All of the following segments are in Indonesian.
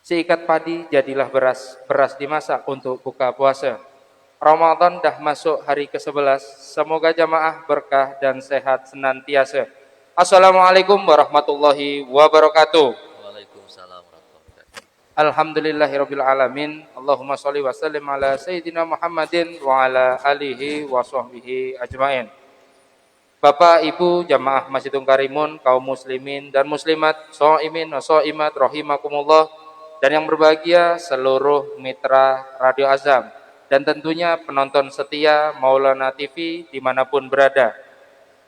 Seikat padi jadilah beras, beras dimasak untuk buka puasa. Ramadan dah masuk hari ke-11. Semoga jamaah berkah dan sehat senantiasa. Assalamualaikum warahmatullahi wabarakatuh. Waalaikumsalam warahmatullahi wabarakatuh. Alhamdulillahirabbil alamin. Allahumma shalli wa sallim ala sayyidina Muhammadin wa ala alihi wa sahbihi ajmain. Bapak, Ibu, jamaah Masjidul Karimun, kaum muslimin dan muslimat, shaimin wa shaimat rahimakumullah, dan yang berbahagia seluruh mitra Radio Azam dan tentunya penonton setia Maulana TV dimanapun berada.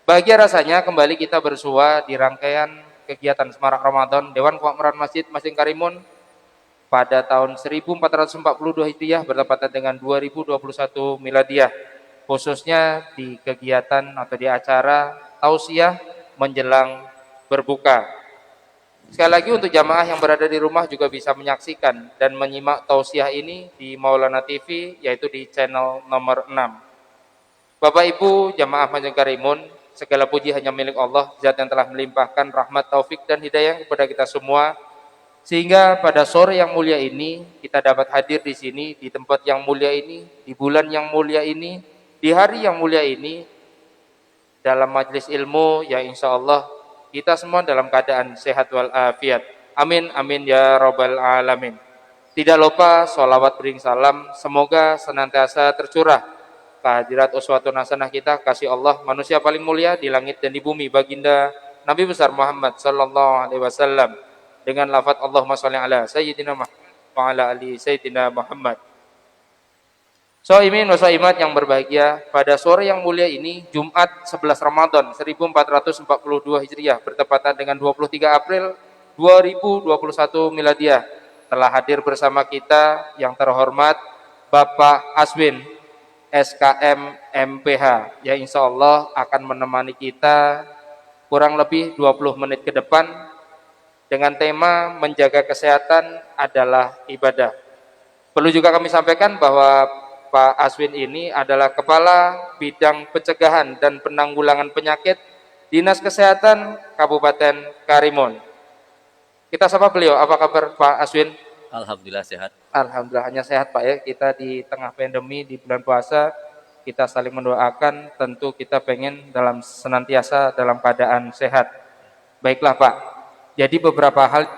Bahagia rasanya kembali kita bersua di rangkaian kegiatan Semarak Ramadan Dewan Kemakmuran Masjid Masjidul Karimun pada tahun 1442 Hijriah bertepatan dengan 2021 Miladiah, khususnya di kegiatan atau di acara tausiah menjelang berbuka. Sekali lagi untuk jamaah yang berada di rumah juga bisa menyaksikan dan menyimak tausiah ini di Maulana TV, yaitu di channel nomor 6. Bapak Ibu jamaah Masjid Karimun, segala puji hanya milik Allah, Zat yang telah melimpahkan rahmat, taufik dan hidayah kepada kita semua, sehingga pada sore yang mulia ini kita dapat hadir di sini, di tempat yang mulia ini, di bulan yang mulia ini, di hari yang mulia ini, dalam majelis ilmu yang insya Allah kita semua dalam keadaan sehat walafiat. Amin, amin ya robbal alamin. Tidak lupa sholawat bering salam semoga senantiasa tercurah kehadirat uswatun hasanah kita, kasih Allah manusia paling mulia di langit dan di bumi, baginda Nabi besar Muhammad sallallahu alaihi wasallam, dengan lafaz Allahumma sholli ala sayyidina Muhammad wa ala ali sayyidina Muhammad. Shaimin wa shaimat yang berbahagia, pada sore yang mulia ini Jumat 11 Ramadan 1442 Hijriah bertepatan dengan 23 April 2021 Miladiah, telah hadir bersama kita yang terhormat Bapak Aswin SKM MPH, yang insya Allah akan menemani kita kurang lebih 20 menit ke depan dengan tema menjaga kesehatan adalah ibadah. Perlu juga kami sampaikan bahwa Pak Aswin ini adalah Kepala Bidang Pencegahan dan Penanggulangan Penyakit Dinas Kesehatan Kabupaten Karimun. Kita sapa beliau. Apa kabar Pak Aswin? Alhamdulillah sehat. Alhamdulillah hanya sehat Pak ya. Kita di tengah pandemi, di bulan puasa, kita saling mendoakan, tentu kita pengen senantiasa dalam keadaan sehat. Baiklah Pak, jadi beberapa hal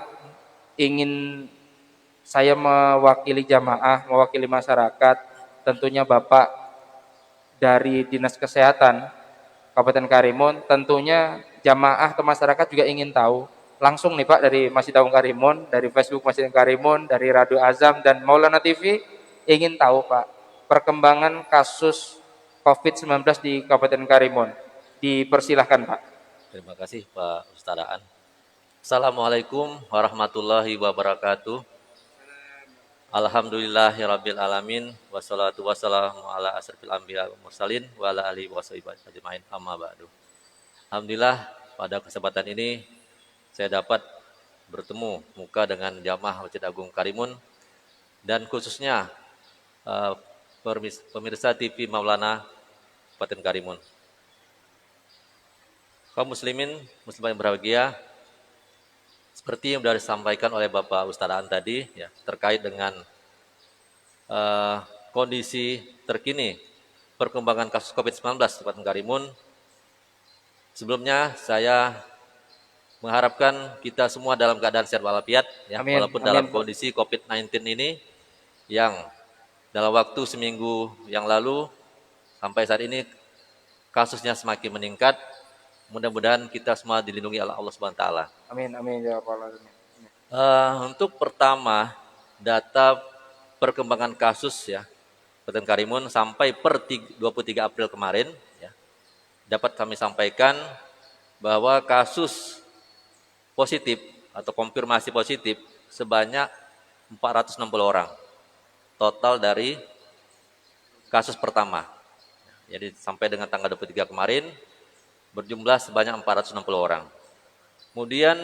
ingin saya mewakili jamaah, mewakili masyarakat, tentunya Bapak dari Dinas Kesehatan Kabupaten Karimun, tentunya jamaah atau masyarakat juga ingin tahu langsung nih Pak, dari Masjid Agung Karimun, dari Facebook Masjid Karimun, dari Radio Azam dan Maulana TV, ingin tahu Pak perkembangan kasus COVID-19 di Kabupaten Karimun. Dipersilahkan Pak. Terima kasih Pak Ustadaan. Assalamualaikum warahmatullahi wabarakatuh. Alhamdulillahirabbil alamin, wassalatu wassalamu ala asrofil anbiya wal mursalin wa ala alihi washabihi ajmain, amma ba'du. Alhamdulillah pada kesempatan ini saya dapat bertemu muka dengan jamaah Masjid Agung Karimun dan khususnya pemirsa TV Maulana Kabupaten Karimun. Kaum muslimin, muslimat yang berbahagia, seperti yang sudah disampaikan oleh Bapak Ustadaan tadi ya, terkait dengan kondisi terkini perkembangan kasus COVID-19 di Kabupaten Karimun. Sebelumnya saya mengharapkan kita semua dalam keadaan sehat walafiat ya, Amin, walaupun amin. dalam kondisi COVID-19 ini yang dalam waktu seminggu yang lalu sampai saat ini kasusnya semakin meningkat. Mudah-mudahan kita semua dilindungi oleh Allah Subhanahu wa taala. Amin, amin ya rabbal alamin. Untuk pertama, data perkembangan kasus ya Kabupaten Karimun sampai per 23 April kemarin ya, dapat kami sampaikan bahwa kasus positif atau konfirmasi positif sebanyak 460 orang total dari kasus pertama. Jadi sampai dengan tanggal 23 kemarin berjumlah sebanyak 460 orang. Kemudian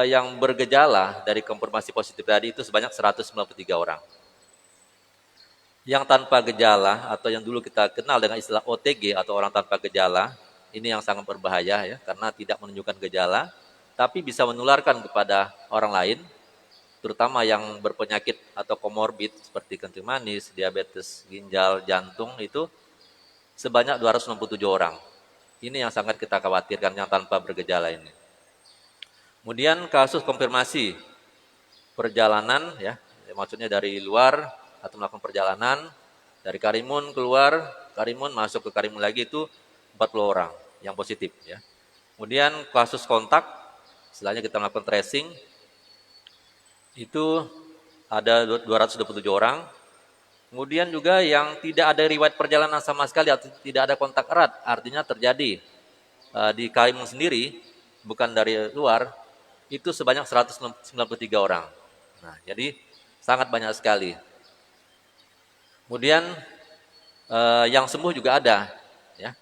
yang bergejala dari konfirmasi positif tadi itu sebanyak 193 orang. Yang tanpa gejala atau yang dulu kita kenal dengan istilah OTG atau orang tanpa gejala, ini yang sangat berbahaya ya, karena tidak menunjukkan gejala, tapi bisa menularkan kepada orang lain. terutama yang berpenyakit atau komorbid seperti kencing manis, diabetes, ginjal, jantung itu sebanyak 267 orang. Ini yang sangat kita khawatirkan yang tanpa bergejala ini. Kemudian kasus konfirmasi perjalanan ya, maksudnya dari luar atau melakukan perjalanan dari Karimun keluar, Karimun masuk ke Karimun lagi itu 40 orang yang positif ya. Kemudian kasus kontak, setelahnya kita melakukan tracing itu ada 227 orang. Kemudian juga yang tidak ada riwayat perjalanan sama sekali atau tidak ada kontak erat, artinya terjadi di Karimun sendiri, bukan dari luar, itu sebanyak 193 orang. Nah, jadi sangat banyak sekali. Kemudian yang sembuh juga ada, ya.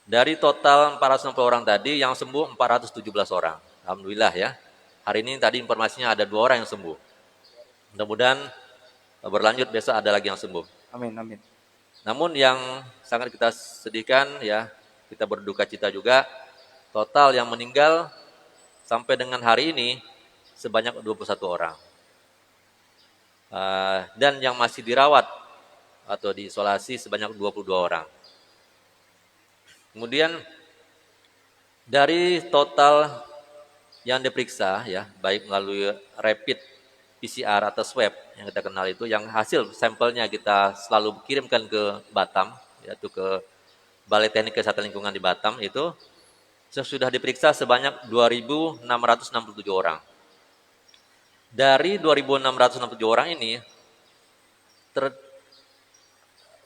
Dari total 460 orang tadi, yang sembuh 417 orang. Alhamdulillah ya. Hari ini tadi informasinya ada 2 orang yang sembuh. Mudah-mudahan berlanjut besok ada lagi yang sembuh. Amin, amin. Namun yang sangat kita sedihkan ya, kita berduka cita juga, total yang meninggal sampai dengan hari ini sebanyak 21 orang. Dan yang masih dirawat atau diisolasi sebanyak 22 orang. Kemudian dari total yang diperiksa ya, baik melalui rapid PCR atau swab yang kita kenal itu, yang hasil sampelnya kita selalu kirimkan ke Batam, yaitu ke Balai Teknik Kesehatan Lingkungan di Batam itu sudah diperiksa sebanyak 2.667 orang. Dari 2.667 orang ini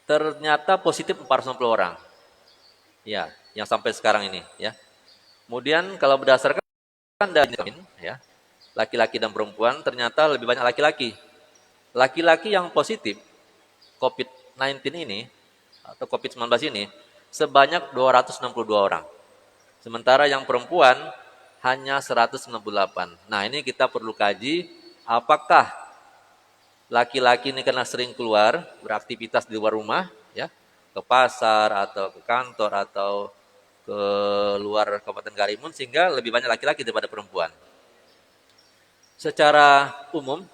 ternyata positif 460 orang. Ya, yang sampai sekarang ini ya. Kemudian kalau berdasarkan dari ya, laki-laki dan perempuan ternyata lebih banyak laki-laki. Laki-laki yang positif COVID-19 ini atau COVID-19 ini sebanyak 262 orang. Sementara yang perempuan hanya 198. Nah, ini kita perlu kaji apakah laki-laki ini karena sering keluar beraktivitas di luar rumah ya, ke pasar atau ke kantor atau ke luar Kabupaten Karimun sehingga lebih banyak laki-laki daripada perempuan. Secara umum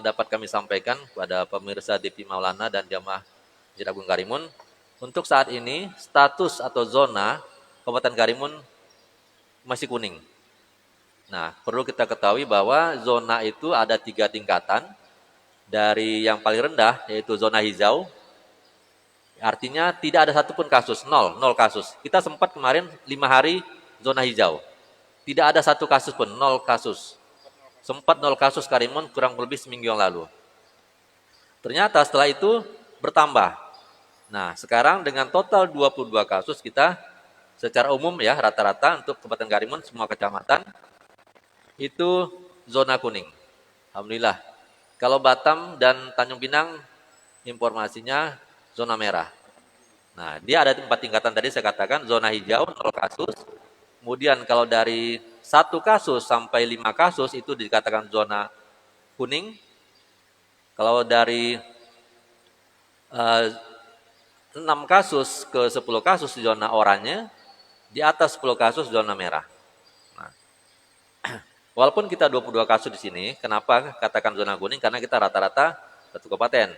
dapat kami sampaikan kepada pemirsa DP Maulana dan jamaah Masjid Agung Karimun, untuk saat ini status atau zona Kabupaten Karimun masih kuning. Nah, perlu kita ketahui bahwa zona itu ada 3 tingkatan. Dari yang paling rendah yaitu zona hijau, artinya tidak ada satupun kasus, nol kasus. Kita sempat kemarin 5 hari zona hijau, tidak ada satu kasus pun, 0 kasus. Sempat 0 kasus Karimun kurang lebih seminggu yang lalu. Ternyata setelah itu bertambah. Nah, sekarang dengan total 22 kasus kita secara umum ya, rata-rata untuk Kabupaten Karimun semua kecamatan itu zona kuning. Alhamdulillah. Kalau Batam dan Tanjung Pinang informasinya zona merah. Nah, dia ada 4 tingkatan tadi saya katakan, zona hijau 0 kasus. Kemudian kalau dari 1 kasus sampai 5 kasus itu dikatakan zona kuning. Kalau dari 6 kasus ke 10 kasus zona oranye, di atas 10 kasus zona merah. Nah, walaupun kita 22 kasus di sini, kenapa katakan zona kuning? Karena kita rata-rata satu kabupaten.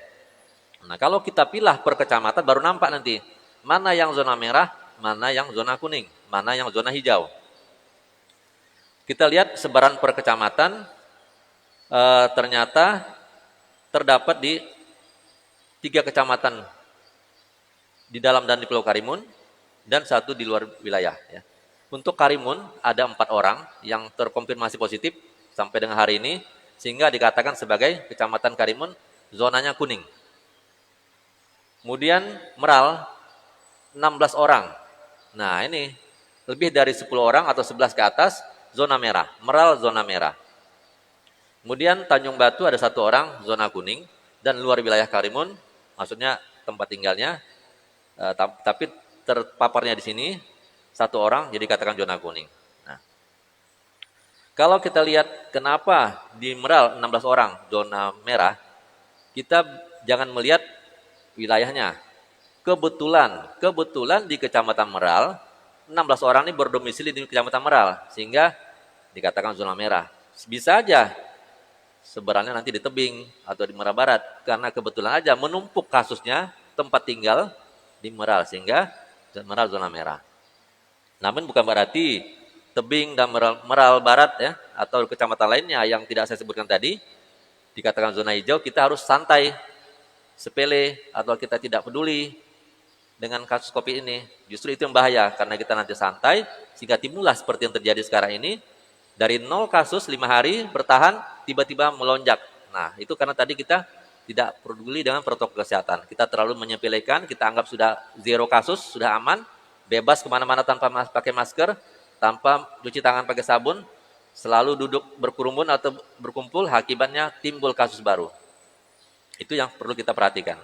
Nah, kalau kita pilah per kecamatan baru nampak nanti mana yang zona merah, mana yang zona kuning, mana yang zona hijau. Kita lihat sebaran per kecamatan ternyata terdapat di 3 kecamatan di dalam dan di Pulau Karimun dan 1 di luar wilayah. Ya. Untuk Karimun ada 4 orang yang terkonfirmasi positif sampai dengan hari ini, sehingga dikatakan sebagai Kecamatan Karimun zonanya kuning. Kemudian Meral 16 orang. Nah ini lebih dari 10 orang atau 11 ke atas zona merah. Meral zona merah. Kemudian Tanjung Batu ada 1 orang zona kuning dan luar wilayah Karimun, maksudnya tempat tinggalnya, tapi terpaparnya di sini 1 orang, jadi katakan zona kuning. Nah, kalau kita lihat kenapa di Meral 16 orang zona merah, kita jangan melihat wilayahnya. Kebetulan di Kecamatan Meral 16 orang ini berdomisili di Kecamatan Meral, sehingga dikatakan zona merah. Bisa aja sebarannya nanti di tebing atau di Meral Barat. Karena kebetulan aja menumpuk kasusnya tempat tinggal di Meral, sehingga Meral zona merah. Namun bukan berarti tebing dan Meral Barat ya atau kecamatan lainnya yang tidak saya sebutkan tadi dikatakan zona hijau, kita harus santai, sepele, atau kita tidak peduli dengan kasus COVID ini. Justru itu yang bahaya, karena kita nanti santai sehingga timbullah seperti yang terjadi sekarang ini. Dari 0 kasus 5 hari bertahan, tiba-tiba melonjak. Nah, itu karena tadi kita tidak peduli dengan protokol kesehatan. Kita terlalu menyepelekan, kita anggap sudah 0 kasus, sudah aman, bebas kemana-mana tanpa pakai masker, tanpa cuci tangan pakai sabun, selalu duduk berkerumun atau berkumpul, akibatnya timbul kasus baru. Itu yang perlu kita perhatikan.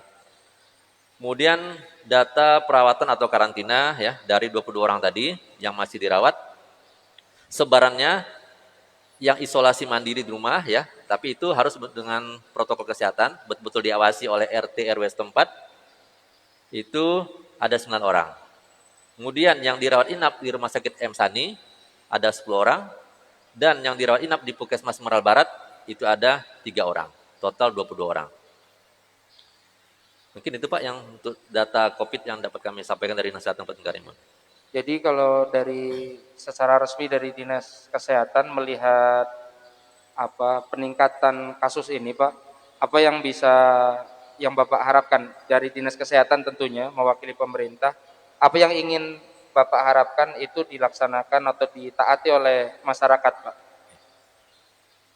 Kemudian data perawatan atau karantina ya dari 22 orang tadi yang masih dirawat, sebarannya yang isolasi mandiri di rumah ya, tapi itu harus dengan protokol kesehatan, betul-betul diawasi oleh RT RW setempat. Itu ada 9 orang. Kemudian yang dirawat inap di Rumah Sakit M Sani ada 10 orang, dan yang dirawat inap di Puskesmas Meral Barat itu ada 3 orang. Total 22 orang. Mungkin itu Pak yang untuk data COVID yang dapat kami sampaikan dari Dinas Kesehatan Kabupaten Karimun. Jadi kalau dari secara resmi dari Dinas Kesehatan melihat peningkatan kasus ini, Pak, apa yang yang Bapak harapkan dari Dinas Kesehatan tentunya mewakili pemerintah, apa yang ingin Bapak harapkan itu dilaksanakan atau ditaati oleh masyarakat, Pak?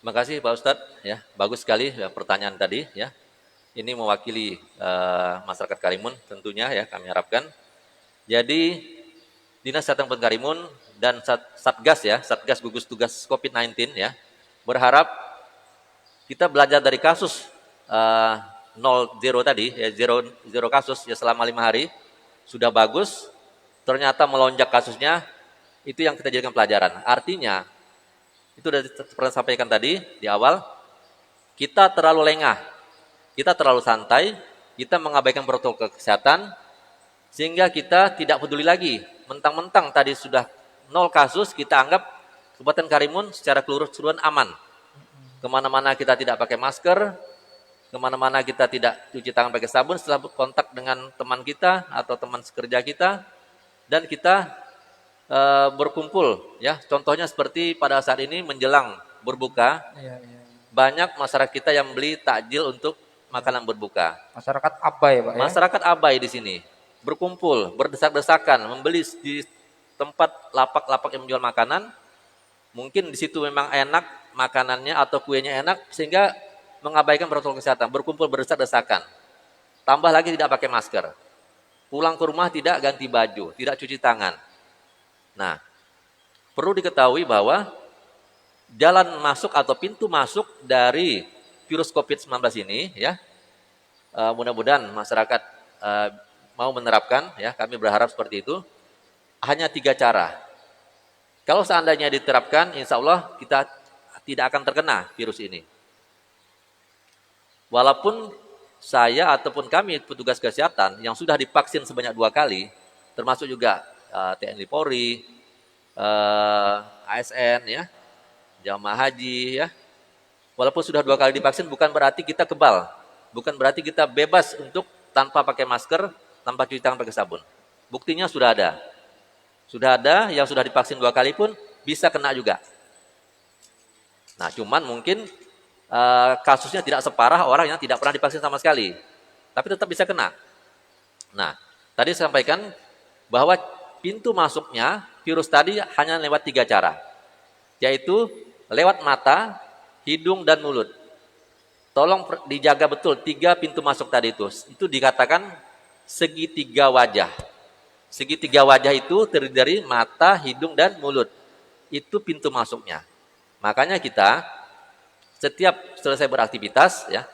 Terima kasih Pak Ustadz ya, bagus sekali ya, pertanyaan tadi ya. Ini mewakili masyarakat Karimun tentunya ya, kami harapkan. Jadi Dinas Kesehatan Kabupaten Karimun dan Satgas ya, Satgas Gugus Tugas COVID-19 ya, berharap kita belajar dari kasus 0 tadi ya, 0 kasus ya selama 5 hari sudah bagus, ternyata melonjak kasusnya, itu yang kita jadikan pelajaran. Artinya itu sudah pernah sampaikan tadi di awal, kita terlalu lengah, kita terlalu santai, kita mengabaikan protokol kesehatan, sehingga kita tidak peduli lagi. Mentang-mentang tadi sudah 0 kasus, kita anggap Kabupaten Karimun secara keseluruhan aman. Kemana-mana kita tidak pakai masker, kemana-mana kita tidak cuci tangan pakai sabun setelah kontak dengan teman kita atau teman sekerja kita, dan kita berkumpul. Ya, contohnya seperti pada saat ini menjelang berbuka, banyak masyarakat kita yang beli takjil untuk makanan berbuka. Masyarakat abai, Pak, ya? Masyarakat abai di sini. Berkumpul, berdesak-desakan, membeli di tempat lapak-lapak yang menjual makanan. Mungkin di situ memang enak makanannya atau kuenya enak, sehingga mengabaikan protokol kesehatan, berkumpul berdesak-desakan. Tambah lagi tidak pakai masker. Pulang ke rumah tidak ganti baju, tidak cuci tangan. Nah, perlu diketahui bahwa jalan masuk atau pintu masuk dari virus COVID-19 ini ya, mudah-mudahan masyarakat mau menerapkan ya, kami berharap seperti itu. Hanya 3 cara. Kalau seandainya diterapkan, insya Allah kita tidak akan terkena virus ini. Walaupun saya ataupun kami petugas kesehatan yang sudah divaksin sebanyak 2 kali, termasuk juga TNI Polri, ASN ya, jamaah haji ya. Walaupun sudah 2 kali divaksin bukan berarti kita kebal, bukan berarti kita bebas untuk tanpa pakai masker, tanpa cuci tangan pakai sabun. Buktinya sudah ada. Sudah ada yang sudah divaksin 2 kali pun bisa kena juga. Nah, cuman mungkin kasusnya tidak separah orang yang tidak pernah divaksin sama sekali. Tapi tetap bisa kena. Nah, tadi saya sampaikan bahwa pintu masuknya virus tadi hanya lewat 3 cara. Yaitu lewat mata, hidung, dan mulut. Tolong dijaga betul 3 pintu masuk tadi itu. Itu dikatakan segitiga wajah. Segitiga wajah itu terdiri dari mata, hidung, dan mulut. Itu pintu masuknya. Makanya kita setiap selesai beraktivitas ya,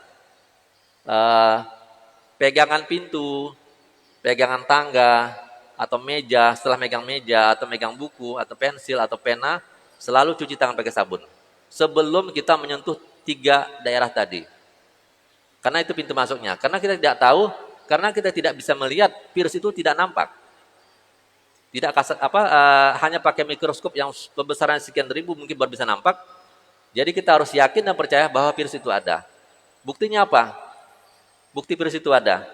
pegangan pintu, pegangan tangga atau meja, setelah megang meja atau megang buku atau pensil atau pena, selalu cuci tangan pakai sabun sebelum kita menyentuh 3 daerah tadi. Karena itu pintu masuknya. Karena kita tidak tahu, karena kita tidak bisa melihat, virus itu tidak nampak. Tidak kasat hanya pakai mikroskop yang kebesaran sekian ribu mungkin baru bisa nampak. Jadi kita harus yakin dan percaya bahwa virus itu ada. Buktinya apa? Bukti virus itu ada.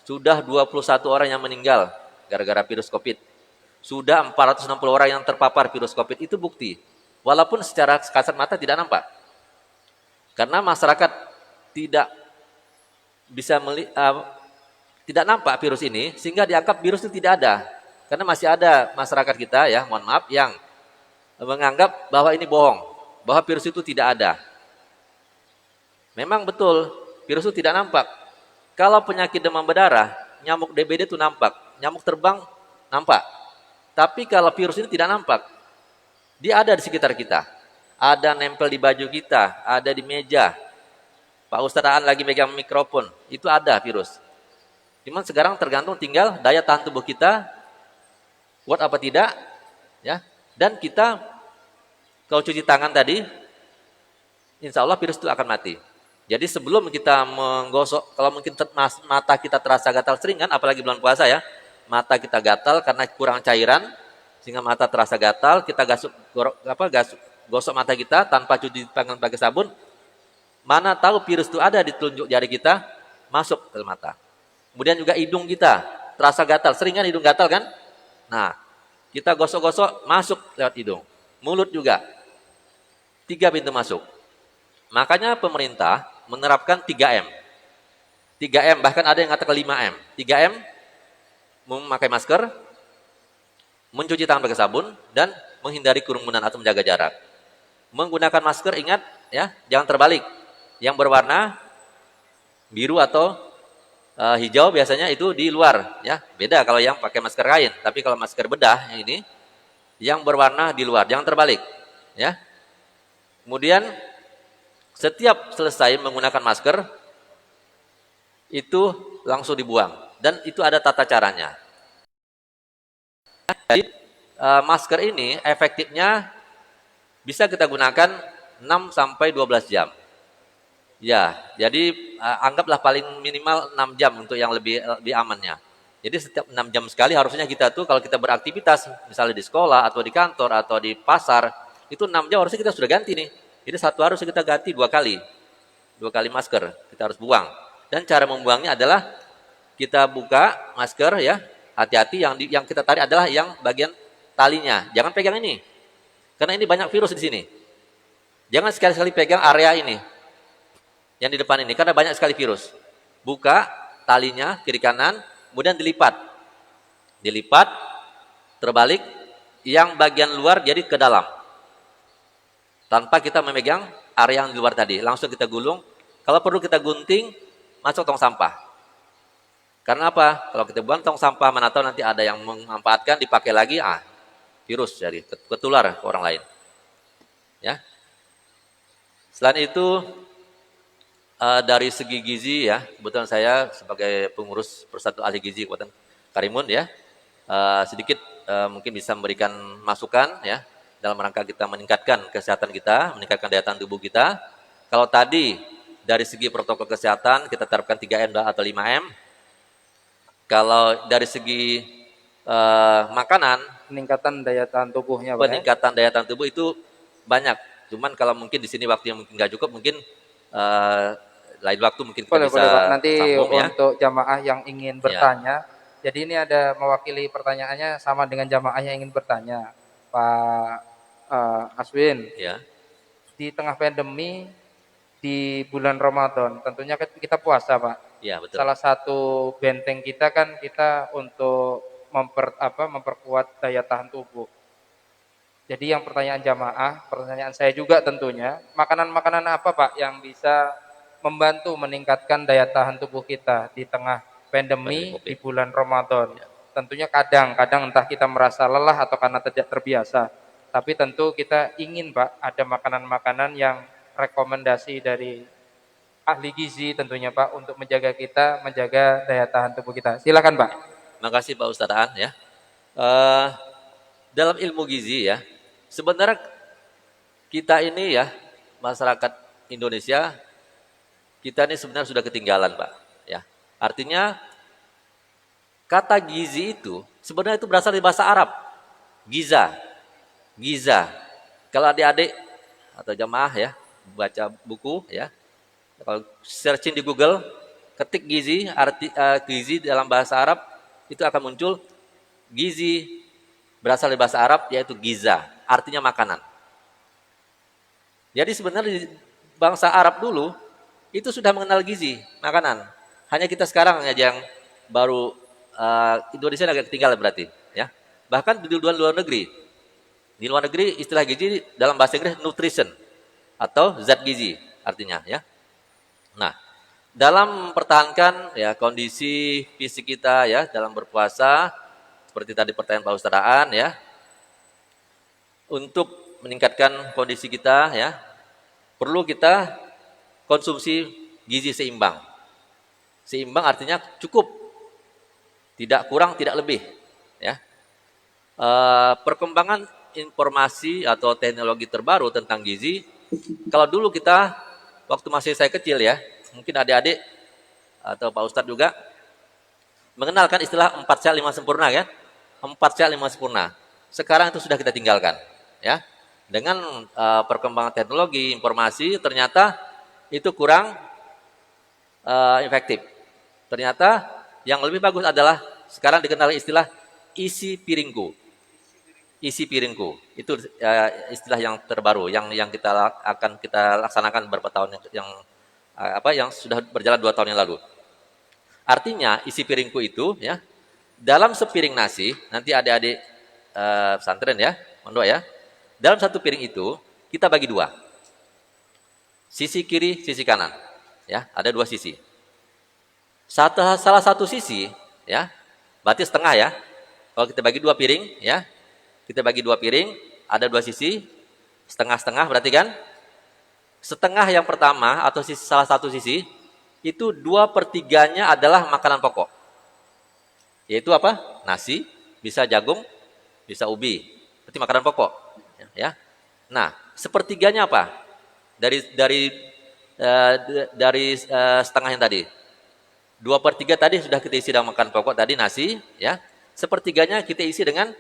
Sudah 21 orang yang meninggal gara-gara virus COVID. Sudah 460 orang yang terpapar virus COVID. Itu bukti. Walaupun secara kasat mata tidak nampak. Karena masyarakat tidak bisa tidak nampak virus ini, sehingga dianggap virus itu tidak ada. Karena masih ada masyarakat kita ya, mohon maaf, yang menganggap bahwa ini bohong, bahwa virus itu tidak ada. Memang betul, virus itu tidak nampak. Kalau penyakit demam berdarah, nyamuk DBD itu nampak, nyamuk terbang nampak. Tapi kalau virus ini tidak nampak, dia ada di sekitar kita. Ada nempel di baju kita, ada di meja. Pak Ustadz Aan lagi megang mikrofon, itu ada virus. Cuman sekarang tergantung tinggal daya tahan tubuh kita, kuat apa tidak, ya. Dan kita kalau cuci tangan tadi, insya Allah virus itu akan mati. Jadi sebelum kita menggosok, kalau mungkin mata kita terasa gatal sering kan, apalagi bulan puasa ya, mata kita gatal karena kurang cairan, sehingga mata terasa gatal, kita gosok mata kita tanpa cuci tangan pakai sabun, mana tahu virus itu ada di telunjuk jari kita, masuk ke mata. Kemudian juga hidung kita terasa gatal, sering kan hidung gatal kan? Nah, kita gosok-gosok masuk lewat hidung. Mulut juga. 3 pintu masuk. Makanya pemerintah menerapkan 3M. 3M, bahkan ada yang katakan 5M. 3M, memakai masker, mencuci tangan pakai sabun, dan menghindari kerumunan atau menjaga jarak. Menggunakan masker, ingat ya, jangan terbalik. Yang berwarna biru atau hijau biasanya itu di luar, ya. Beda kalau yang pakai masker kain, tapi kalau masker bedah yang ini yang berwarna di luar, jangan terbalik, ya. Kemudian setiap selesai menggunakan masker itu langsung dibuang dan itu ada tata caranya. Jadi masker ini efektifnya bisa kita gunakan 6 sampai 12 jam. Ya, jadi anggaplah paling minimal 6 jam untuk yang lebih amannya. Jadi setiap 6 jam sekali harusnya kita tuh kalau kita beraktivitas, misalnya di sekolah atau di kantor atau di pasar, itu 6 jam harusnya kita sudah ganti nih. Jadi satu harusnya kita ganti 2 kali. 2 kali masker, kita harus buang. Dan cara membuangnya adalah kita buka masker ya, hati-hati yang kita tarik adalah yang bagian talinya. Jangan pegang ini. Karena ini banyak virus di sini. Jangan sekali-sekali pegang area ini. Yang di depan ini, karena banyak sekali virus. Buka talinya kiri kanan, kemudian dilipat. Dilipat, terbalik, yang bagian luar jadi ke dalam. Tanpa kita memegang area yang di luar tadi. Langsung kita gulung. Kalau perlu kita gunting, masuk tong sampah. Karena apa? Kalau kita buang tong sampah, mana tahu nanti ada yang memanfaatkan, dipakai lagi, virus jadi ketular ke orang lain. Ya. Selain itu, dari segi gizi ya, kebetulan saya sebagai pengurus Persatuan Ahli Gizi Kabupaten Karimun ya, sedikit mungkin bisa memberikan masukan ya dalam rangka kita meningkatkan kesehatan kita, meningkatkan daya tahan tubuh kita. Kalau tadi dari segi protokol kesehatan kita terapkan 3M atau 5M. Kalau dari segi makanan, Peningkatan daya tahan tubuhnya, Pak. peningkatan daya tahan tubuh itu banyak. Cuman kalau mungkin di sini waktu yang mungkin nggak cukup, mungkin lain waktu mungkin kita bisa Pak. Nanti sambung ya. untuk jamaah yang ingin bertanya, jadi ini ada mewakili pertanyaannya sama dengan jamaah yang ingin bertanya, Pak Aswin. Ya. Di tengah pandemi di bulan Ramadan, tentunya kita puasa, Pak. Ya, betul. Salah satu benteng kita kan kita untuk memperkuat daya tahan tubuh. Jadi yang pertanyaan saya juga tentunya, makanan-makanan apa Pak yang bisa membantu meningkatkan daya tahan tubuh kita di tengah pandemi di bulan Ramadan? Tentunya kadang entah kita merasa lelah atau karena tidak terbiasa. Tapi tentu kita ingin Pak ada makanan-makanan yang rekomendasi dari ahli gizi tentunya Pak untuk menjaga daya tahan tubuh kita. Silakan Pak. Makasih Pak Ustadz Aan ya. Dalam ilmu gizi ya, sebenarnya kita ini ya, masyarakat Indonesia, kita ini sebenarnya sudah ketinggalan Pak. Ya, artinya kata gizi itu sebenarnya itu berasal dari bahasa Arab, giza, giza. Kalau adik-adik atau jamaah ya, baca buku ya. Kalau searching di Google, ketik gizi, gizi dalam bahasa Arab, itu akan muncul gizi berasal dari bahasa Arab yaitu giza, artinya makanan. Jadi sebenarnya di bangsa Arab dulu itu sudah mengenal gizi, makanan. Hanya kita sekarang aja yang baru Indonesia agak ketinggalan berarti, ya. Bahkan di luar negeri. Di luar negeri istilah gizi dalam bahasa Inggris nutrition atau zat gizi artinya, ya. Nah, dalam mempertahankan ya kondisi fisik kita ya dalam berpuasa seperti tadi pertanyaan Pak Ustadz ya, untuk meningkatkan kondisi kita ya, perlu kita konsumsi gizi seimbang. Seimbang artinya cukup, tidak kurang, tidak lebih. Ya, perkembangan informasi atau teknologi terbaru tentang gizi, kalau dulu kita waktu masih saya kecil ya, mungkin adik-adik atau Pak Ustadz juga mengenalkan istilah 4 sehat 5 sempurna kan? 4 sehat 5 sempurna. Sekarang itu sudah kita tinggalkan, ya. Dengan perkembangan teknologi, informasi, ternyata itu kurang efektif. Ternyata yang lebih bagus adalah sekarang dikenal istilah isi piringku. Isi piringku. Itu istilah yang terbaru yang kita akan kita laksanakan beberapa tahun yang sudah berjalan 2 tahun yang lalu. Artinya isi piringku itu ya, dalam sepiring nasi, nanti adik-adik pesantren ya, mondok ya. Dalam satu piring itu kita bagi 2. Sisi kiri, sisi kanan. Ya, ada 2 sisi. Salah satu sisi ya, berarti setengah ya. Kalau kita bagi 2 piring ya, kita bagi 2 piring, ada 2 sisi, setengah-setengah berarti kan? Setengah yang pertama atau salah satu sisi, itu 2/3-nya adalah makanan pokok. Yaitu apa? Nasi, bisa jagung, bisa ubi. Berarti makanan pokok. Ya. Nah, sepertiganya apa? Dari setengah yang tadi. 2/3 tadi sudah kita isi dengan makanan pokok tadi, nasi. Ya. Sepertiganya kita isi dengan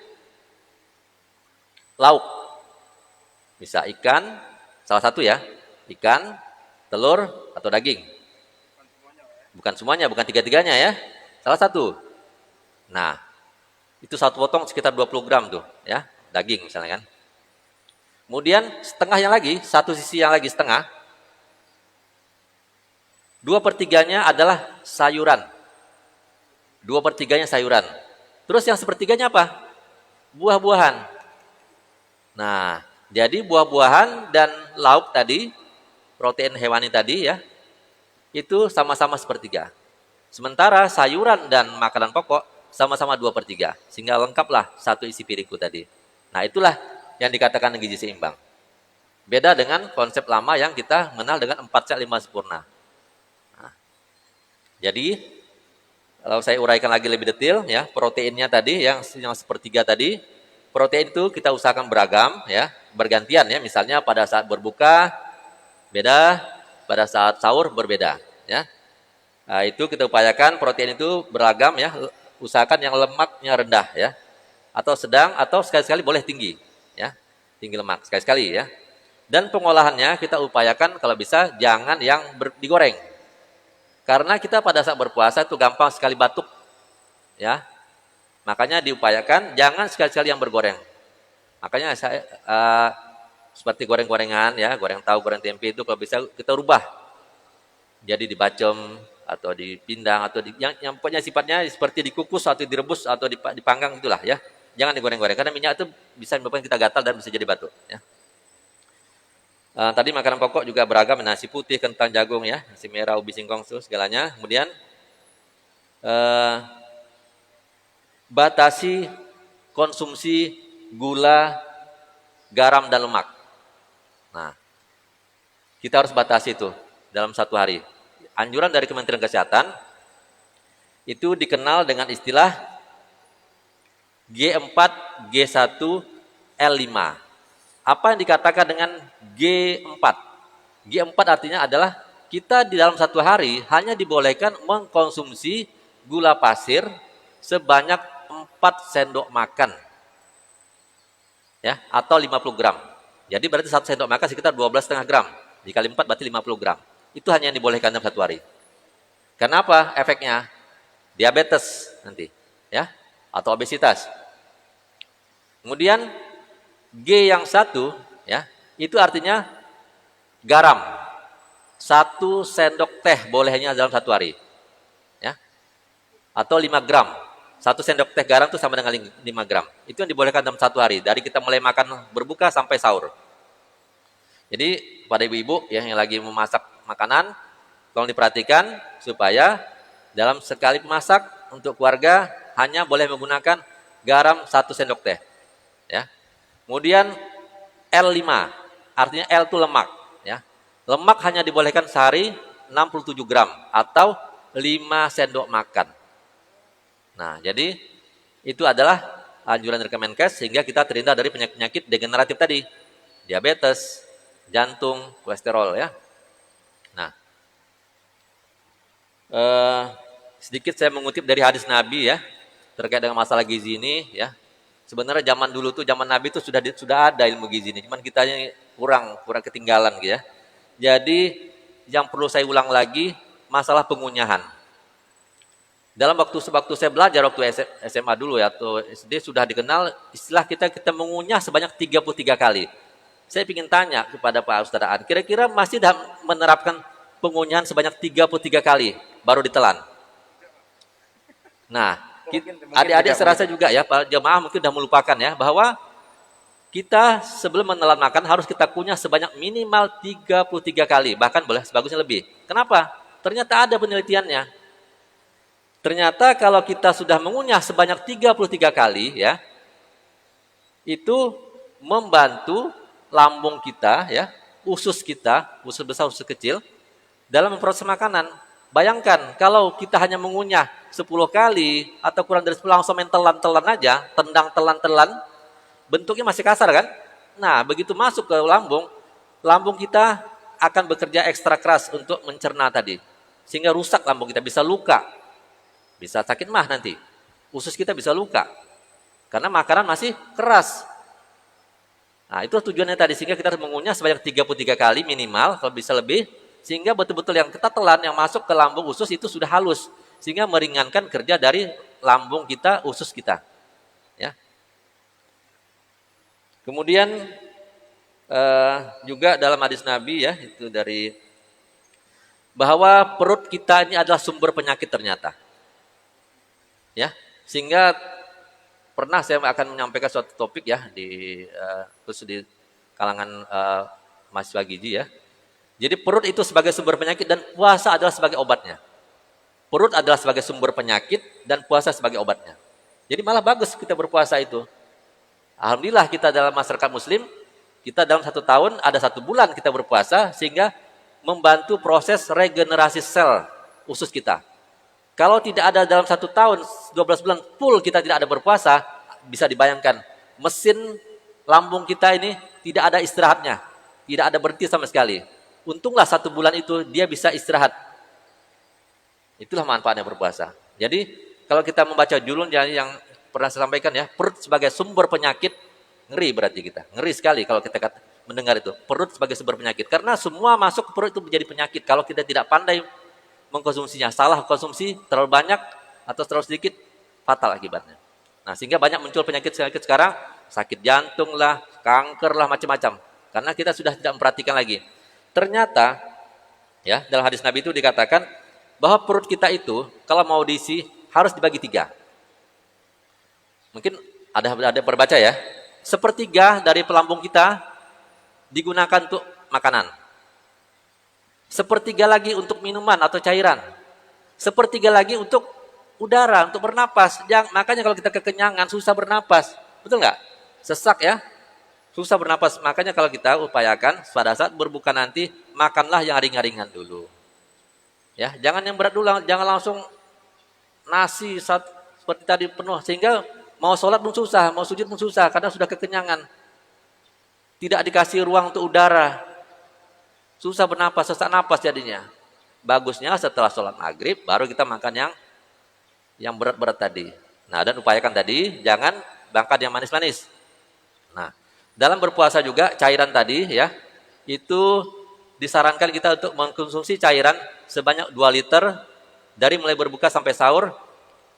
lauk. Bisa ikan, salah satu ya, ikan, telur, atau daging. Bukan semuanya, bukan tiga-tiganya ya, salah satu. Nah, itu satu potong sekitar 20 gram tuh ya, daging misalnya kan. Kemudian setengahnya lagi, satu sisi yang lagi setengah, 2/3-nya adalah sayuran. 2/3-nya sayuran. Terus yang sepertiganya apa? Buah-buahan. Nah, jadi buah-buahan dan lauk tadi, protein hewani tadi ya, itu sama-sama sepertiga. Sementara sayuran dan makanan pokok sama-sama 2/3. Sehingga lengkaplah satu isi piringku tadi. Nah, itulah yang dikatakan gizi seimbang. Beda dengan konsep lama yang kita mengenal dengan 4 sehat 5 sempurna. Nah, jadi, kalau saya uraikan lagi lebih detail, ya, proteinnya tadi, yang sepertiga tadi, protein itu kita usahakan beragam, ya, bergantian ya. Misalnya pada saat berbuka beda, pada saat sahur berbeda, ya. Nah, itu kita upayakan protein itu beragam ya. Usahakan yang lemaknya rendah ya, atau sedang, atau sekali-sekali boleh tinggi, ya, tinggi lemak sekali-sekali ya. Dan pengolahannya kita upayakan kalau bisa jangan yang digoreng, karena kita pada saat berpuasa itu gampang sekali batuk, ya. Makanya diupayakan jangan sekali-sekali yang bergoreng. Makanya saya seperti goreng-gorengan ya, goreng tahu, goreng tempe itu kalau bisa kita rubah jadi dibacem atau dipindang atau yang pokoknya sifatnya seperti dikukus atau direbus atau dipanggang itulah ya. Jangan digoreng-goreng karena minyak itu bisa menyebabkan kita gatal dan bisa jadi batuk ya. Tadi makanan pokok juga beragam, nasi putih, kentang, jagung ya, nasi merah, ubi, singkong itu segalanya. Kemudian batasi konsumsi gula, garam dan lemak. Nah, kita harus batasi itu dalam 1 hari. Anjuran dari Kementerian Kesehatan itu dikenal dengan istilah G4, G1, L5. Apa yang dikatakan dengan G4? G4 artinya adalah kita di dalam 1 hari hanya dibolehkan mengkonsumsi gula pasir sebanyak 4 sendok makan. Ya, atau 50 gram. Jadi berarti 1 sendok makan sekitar 12,5 gram. Dikali 4 berarti 50 gram. Itu hanya yang dibolehkan dalam satu hari. Kenapa? Efeknya diabetes nanti, ya, atau obesitas. Kemudian G yang 1, ya, itu artinya garam. 1 sendok teh bolehnya dalam satu hari, ya, atau 5 gram. 1 sendok teh garam itu sama dengan 5 gram. Itu yang dibolehkan dalam satu hari, dari kita mulai makan berbuka sampai sahur. Jadi pada ibu-ibu yang lagi memasak makanan, tolong diperhatikan supaya dalam sekali memasak untuk keluarga hanya boleh menggunakan garam 1 sendok teh, ya. Kemudian L5, artinya L itu lemak, ya. Lemak hanya dibolehkan sehari 67 gram atau 5 sendok makan. Nah, jadi itu adalah anjuran dari Kemenkes sehingga kita terhindar dari penyakit-penyakit degeneratif tadi. Diabetes, jantung, kolesterol, ya. Nah, sedikit saya mengutip dari hadis Nabi, ya, terkait dengan masalah gizi ini, ya. Sebenarnya zaman dulu tuh, zaman Nabi itu sudah ada ilmu gizi ini, cuman kita kurang ketinggalan, gitu, ya. Jadi yang perlu saya ulang lagi masalah pengunyahan. Dalam waktu saya belajar waktu SMA dulu, ya, atau SD, sudah dikenal istilah kita mengunyah sebanyak 33 kali. Saya ingin tanya kepada Pak Ustadz Aan, kira-kira masih menerapkan pengunyahan sebanyak 33 kali baru ditelan? Nah, adik-adik serasa juga, ya, Pak jemaah mungkin sudah melupakan, ya, bahwa kita sebelum menelan makan harus kita kunyah sebanyak minimal 33 kali, bahkan boleh sebagusnya lebih. Kenapa? Ternyata ada penelitiannya. Ternyata kalau kita sudah mengunyah sebanyak 33 kali, ya, itu membantu lambung kita, ya, usus kita, usus besar, usus kecil, dalam memproses makanan. Bayangkan kalau kita hanya mengunyah 10 kali atau kurang dari 10 langsung main telan-telan aja, tendang telan-telan, bentuknya masih kasar kan? Nah, begitu masuk ke lambung, lambung kita akan bekerja ekstra keras untuk mencerna tadi. Sehingga rusak lambung kita, bisa luka. Bisa sakit mah nanti. Usus kita bisa luka. Karena makanan masih keras. Nah, itu tujuannya tadi, sehingga kita harus mengunyah sebanyak 33 kali minimal, kalau bisa lebih, sehingga betul-betul yang kita telan, yang masuk ke lambung usus itu sudah halus, sehingga meringankan kerja dari lambung kita, usus kita, ya. Kemudian juga dalam hadis Nabi, ya, itu dari bahwa perut kita ini adalah sumber penyakit ternyata, ya, sehingga pernah saya akan menyampaikan suatu topik, ya, khusus di kalangan mahasiswa gizi, ya. Jadi perut itu sebagai sumber penyakit dan puasa adalah sebagai obatnya. Perut adalah sebagai sumber penyakit dan puasa sebagai obatnya. Jadi malah bagus kita berpuasa itu. Alhamdulillah kita dalam masyarakat muslim, kita dalam 1 tahun ada 1 bulan kita berpuasa sehingga membantu proses regenerasi sel usus kita. Kalau tidak ada dalam 1 tahun, 12 bulan full kita tidak ada berpuasa, bisa dibayangkan mesin lambung kita ini tidak ada istirahatnya, tidak ada berhenti sama sekali. Untunglah 1 bulan itu dia bisa istirahat. Itulah manfaatnya berpuasa. Jadi kalau kita membaca julun yang pernah saya sampaikan, ya, perut sebagai sumber penyakit, ngeri berarti kita. Ngeri sekali kalau kita mendengar itu. Perut sebagai sumber penyakit. Karena semua masuk ke perut itu menjadi penyakit. Kalau kita tidak pandai mengkonsumsinya, salah konsumsi, terlalu banyak atau terlalu sedikit, fatal akibatnya. Nah, sehingga banyak muncul penyakit-penyakit sekarang, sakit jantung lah, kanker lah, macam-macam. Karena kita sudah tidak memperhatikan lagi. Ternyata, ya, dalam hadis Nabi itu dikatakan bahwa perut kita itu kalau mau diisi harus dibagi 3. Mungkin ada perbaca, ya. 1/3 dari pelambung kita digunakan untuk makanan. 1/3 lagi untuk minuman atau cairan. 1/3 lagi untuk udara, untuk bernapas. Makanya kalau kita kekenyangan susah bernapas, betul nggak? Sesak, ya. Susah bernapas, makanya kalau kita upayakan pada saat berbuka nanti, makanlah yang ringan-ringan dulu. Ya, jangan yang berat dulu, jangan langsung nasi seperti tadi penuh, sehingga mau sholat pun susah, mau sujud pun susah, karena sudah kekenyangan. Tidak dikasih ruang untuk udara, susah bernapas, sesak napas jadinya. Bagusnya setelah sholat maghrib, baru kita makan yang berat-berat tadi. Nah, dan upayakan tadi, jangan makan yang manis-manis. Nah, dalam berpuasa juga cairan tadi, ya, itu disarankan kita untuk mengkonsumsi cairan sebanyak 2 liter dari mulai berbuka sampai sahur,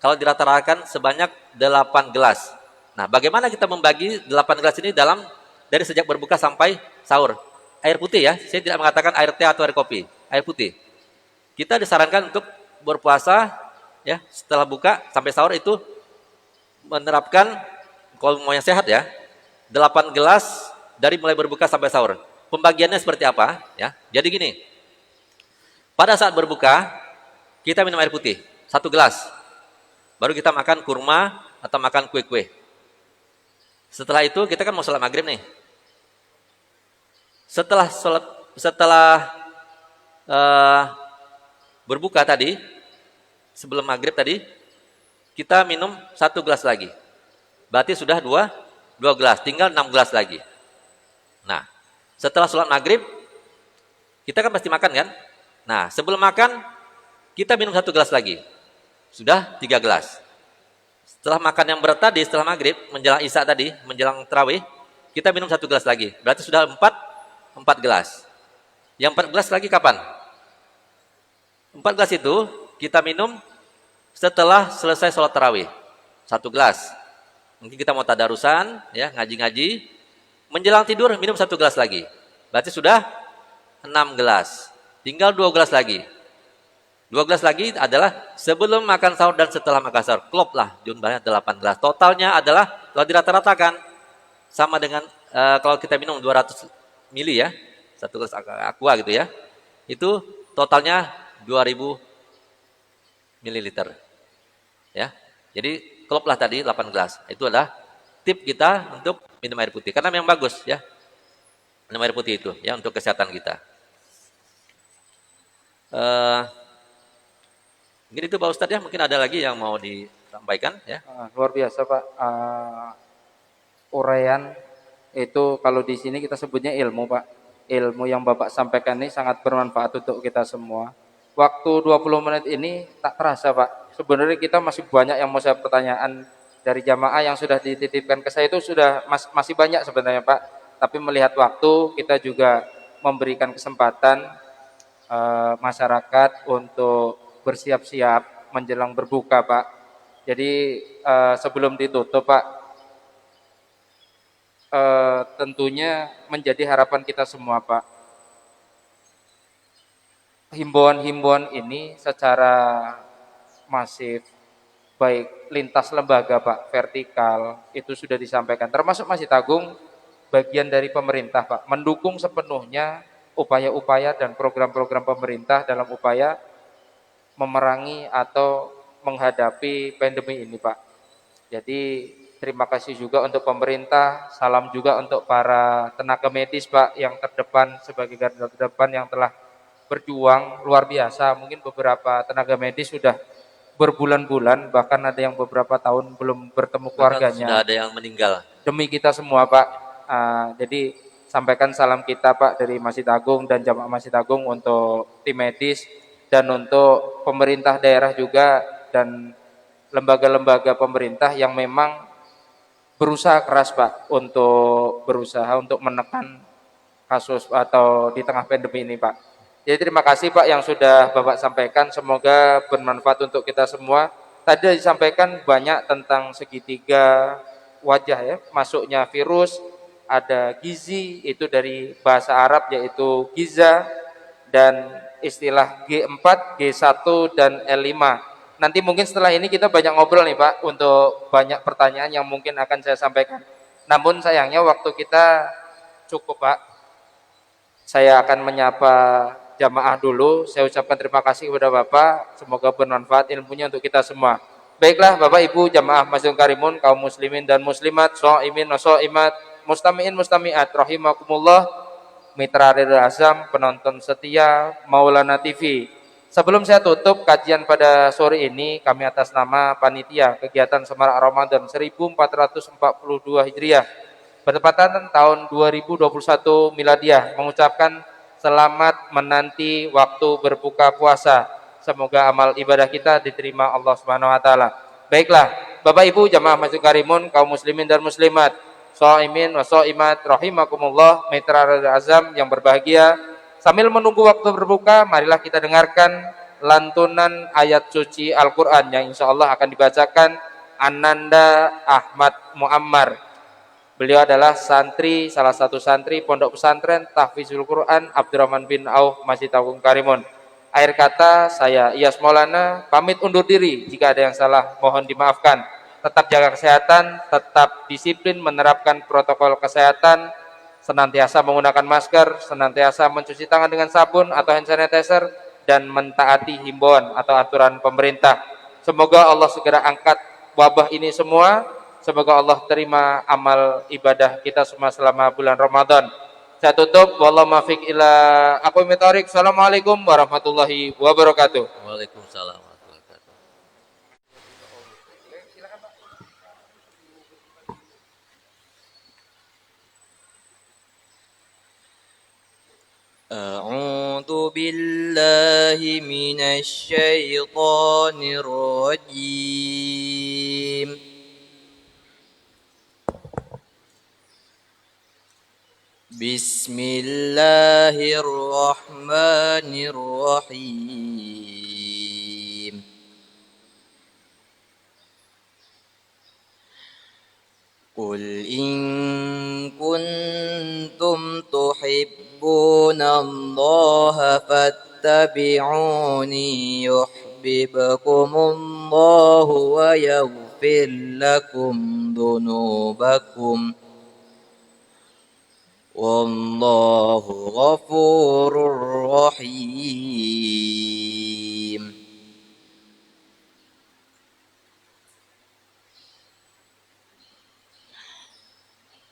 kalau dirata-ratakan sebanyak 8 gelas. Nah, bagaimana kita membagi 8 gelas ini dari sejak berbuka sampai sahur? Air putih ya, saya tidak mengatakan air teh atau air kopi, air putih. Kita disarankan untuk berpuasa ya, setelah buka sampai sahur itu menerapkan, kalau mau yang sehat ya, 8 gelas dari mulai berbuka sampai sahur. Pembagiannya seperti apa? Ya, jadi gini, pada saat berbuka, kita minum air putih, 1 gelas. Baru kita makan kurma atau makan kue-kue. Setelah itu, kita kan mau sholat maghrib nih. Setelah berbuka tadi, sebelum maghrib tadi, kita minum 1 gelas lagi. Berarti sudah 2 gelas, tinggal 6 gelas lagi. Nah, setelah sholat maghrib, kita kan pasti makan kan? Nah, sebelum makan, kita minum 1 gelas lagi. Sudah 3 gelas. Setelah makan yang berat tadi, setelah maghrib, menjelang isya tadi, menjelang tarawih, kita minum 1 gelas lagi. Berarti sudah 4 gelas. Yang 4 gelas lagi kapan? 4 gelas itu kita minum setelah selesai sholat tarawih. 1 gelas. Mungkin kita mau tadarusan, ya, ngaji-ngaji. Menjelang tidur minum 1 gelas lagi. Berarti sudah 6 gelas. Tinggal 2 gelas lagi. 2 gelas lagi adalah sebelum makan sahur dan setelah makan sahur. Klop lah jumlahnya 8 gelas. Totalnya adalah kalau dirata-ratakan sama dengan kalau kita minum 200 mili ya. 1 gelas aqua gitu ya. Itu totalnya 2000 mililiter. Ya. Jadi klop lah tadi 8 gelas. Itu adalah tip kita untuk minum air putih. Karena memang bagus ya. Minum air putih itu ya untuk kesehatan kita. Mungkin itu Pak Ustadz ya. Mungkin ada lagi yang mau disampaikan ya. Luar biasa Pak. Uraian itu kalau di sini kita sebutnya ilmu Pak. Ilmu yang Bapak sampaikan ini sangat bermanfaat untuk kita semua. Waktu 20 menit ini tak terasa Pak. Sebenarnya kita masih banyak yang mau saya pertanyaan dari jamaah yang sudah dititipkan ke saya itu sudah masih banyak sebenarnya Pak. Tapi melihat waktu kita juga memberikan kesempatan masyarakat untuk bersiap-siap menjelang berbuka Pak. Jadi sebelum ditutup Pak, tentunya menjadi harapan kita semua Pak. Himbauan-himbauan ini secara masif, baik lintas lembaga Pak, vertikal, itu sudah disampaikan. Termasuk Masjid Agung, bagian dari pemerintah Pak, mendukung sepenuhnya upaya-upaya dan program-program pemerintah dalam upaya memerangi atau menghadapi pandemi ini Pak. Jadi terima kasih juga untuk pemerintah, salam juga untuk para tenaga medis Pak yang terdepan sebagai garda terdepan yang telah berjuang luar biasa. Mungkin beberapa tenaga medis sudah berbulan-bulan, bahkan ada yang beberapa tahun belum bertemu keluarganya. Sudah ada yang meninggal. Demi kita semua Pak. Jadi sampaikan salam kita Pak dari Masjid Agung dan jamaah Masjid Agung untuk tim medis dan untuk pemerintah daerah juga dan lembaga-lembaga pemerintah yang memang berusaha keras Pak untuk menekan kasus atau di tengah pandemi ini Pak. Jadi terima kasih Pak yang sudah Bapak sampaikan, semoga bermanfaat untuk kita semua. Tadi disampaikan banyak tentang segitiga wajah ya, masuknya virus, ada gizi, itu dari bahasa Arab yaitu giza, dan istilah G4, G1, dan L5. Nanti mungkin setelah ini kita banyak ngobrol nih Pak, untuk banyak pertanyaan yang mungkin akan saya sampaikan. Namun sayangnya waktu kita cukup Pak. Saya akan menyapa jamaah dulu. Saya ucapkan terima kasih kepada Bapak. Semoga bermanfaat ilmunya untuk kita semua. Baiklah Bapak Ibu jamaah Masjidul Karimun, kaum muslimin dan muslimat, shaimin wa shaimat, mustami'in mustami'at, rahimakumullah, mitra Ridho Azam, penonton setia Maulana TV. Sebelum saya tutup kajian pada sore ini, kami atas nama panitia kegiatan Semarak Ramadan 1442 Hijriah bertepatan tahun 2021 Miladiah mengucapkan selamat menanti waktu berbuka puasa. Semoga amal ibadah kita diterima Allah Subhanahu wa taala. Baiklah, Bapak Ibu jamaah Masjidul Karimun, kaum muslimin dan muslimat, shaimin wa shaimat, rahimakumullah, mitra Ridho Azam yang berbahagia. Sambil menunggu waktu berbuka, marilah kita dengarkan lantunan ayat suci Al-Quran yang insya Allah akan dibacakan Ananda Ahmad Muammar. Beliau adalah salah satu santri Pondok Pesantren Tahfizul Quran Abdurrahman bin Auf Masjid Agung Karimun. Akhir kata, saya Iyas Maulana pamit undur diri. Jika ada yang salah, mohon dimaafkan. Tetap jaga kesehatan, tetap disiplin menerapkan protokol kesehatan, senantiasa menggunakan masker, senantiasa mencuci tangan dengan sabun atau hand sanitizer, dan mentaati himbauan atau aturan pemerintah. Semoga Allah segera angkat wabah ini semua. Semoga Allah terima amal ibadah kita semua selama bulan Ramadan. Saya tutup. Wallahu muwaffiq ila aqwamit thoriq. Assalamualaikum warahmatullahi wabarakatuh. Waalaikumsalam warahmatullahi wabarakatuh. أعوذ بالله من الشيطان الرجيم. بسم الله الرحمن الرحيم. قل إن كنتم تحبون الله فاتبعوني يحببكم الله ويغفر لكم ذنوبكم والله غفور رحيم.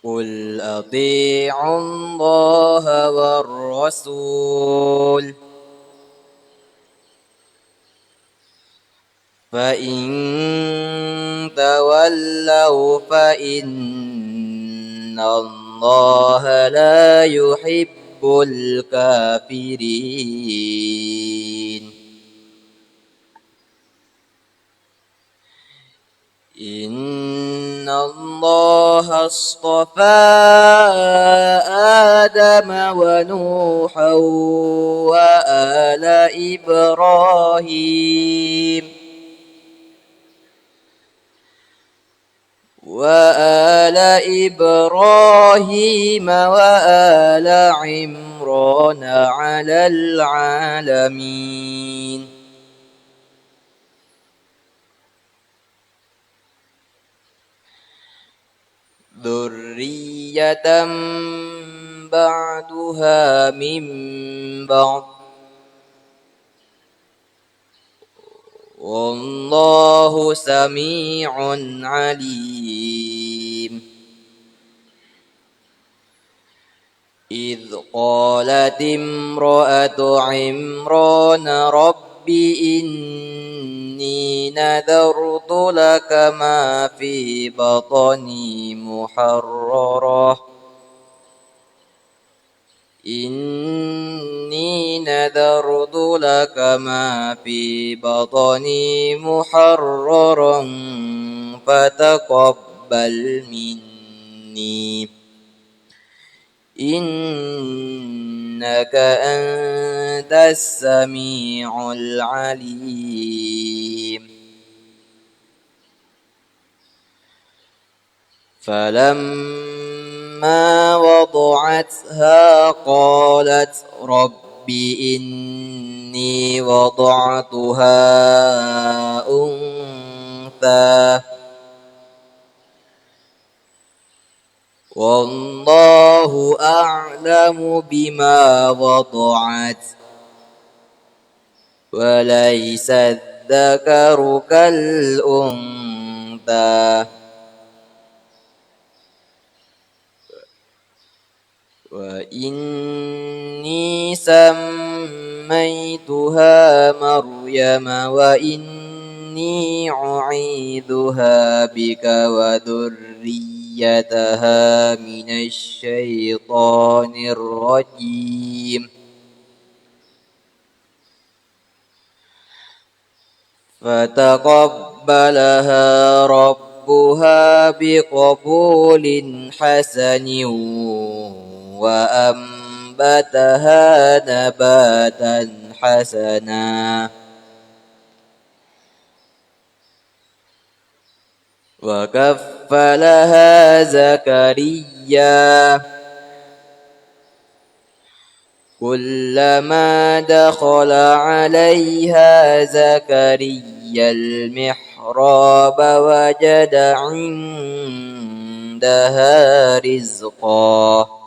قل أطيعوا الله والرسول فإن تولوا فإن الله لا يحب الكافرين. إن الله اصطفى آدم ونوحا وآل إبراهيم وآل عمران على العالمين. ذرية بعدها من بعض والله سميع عليم. إذ قالت امرأة عمران رب إني نذرت لك ما في بطني محررة إني نذرت لك ما في بطني محررا فتقبل مني إنك أنت السميع العليم. فلما وضعتها قالت رب إني وضعتها أنثى والله أعلم بما وضعت وليس الذكر كالأنثى وإني سميتها مريم وإني أعيذها بك وذريتها من الشيطان الرجيم. فتقبلها ربها بقبول حسن وأنبتها فأنبتها نباتا حسنا وكفلها زكريا كلما دخل عليها زكريا المحراب وجد عندها رزقا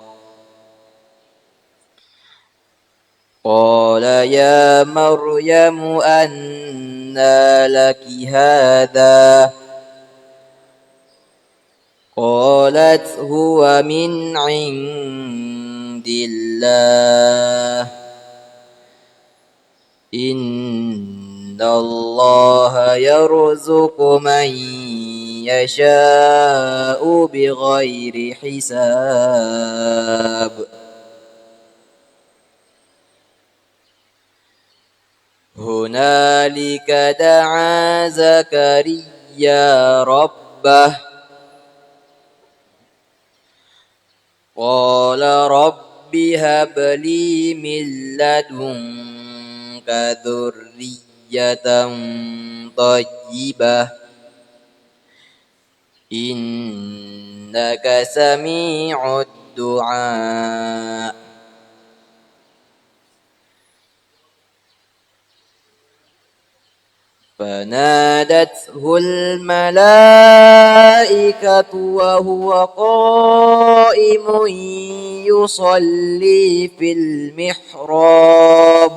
قال يا مريم أنى لك هذا قالت هو من عند الله إن الله يرزق من يشاء بغير حساب هنالك دعا زكريا ربه قال رب هب لي من لدنك ذرية طيبة إنك سميع الدعاء فنادته الملائكة وهو قائم يصلي في المحراب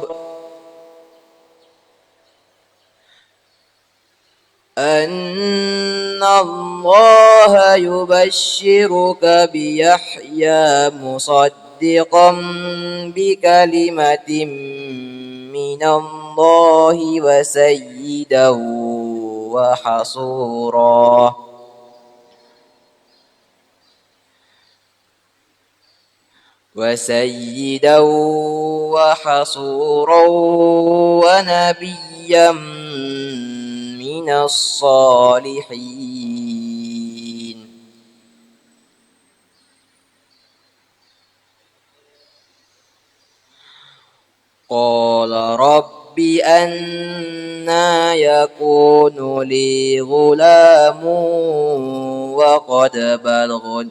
أن الله يبشرك بيحيى مصدقا بكلمة من الله وسيدا وحصورا ونبيا من الصالحين قال رب أنى يكون لي غلام وقد بلغت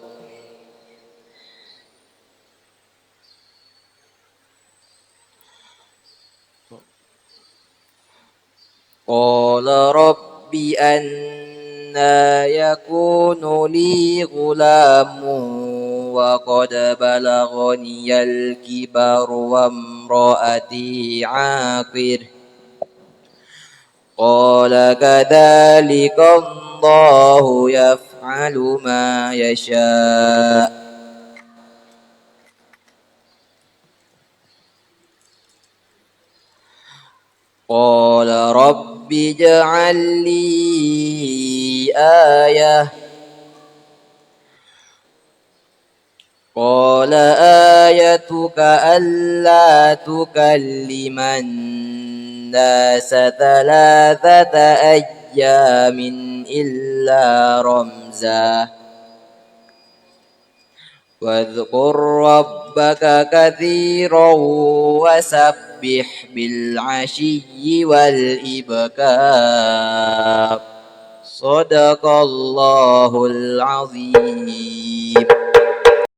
قال رب أنى يكون لي غلام وقد بلغني الكبر وامرأتي عاقر قال كذلك الله يفعل ما يشاء قال رب اجعل لي آية قال آيتك ألا تكلم الناس 3 أيام إلا رمزا واذكر ربك كثيرا وسبح بالعشي والإبكار صدق الله العظيم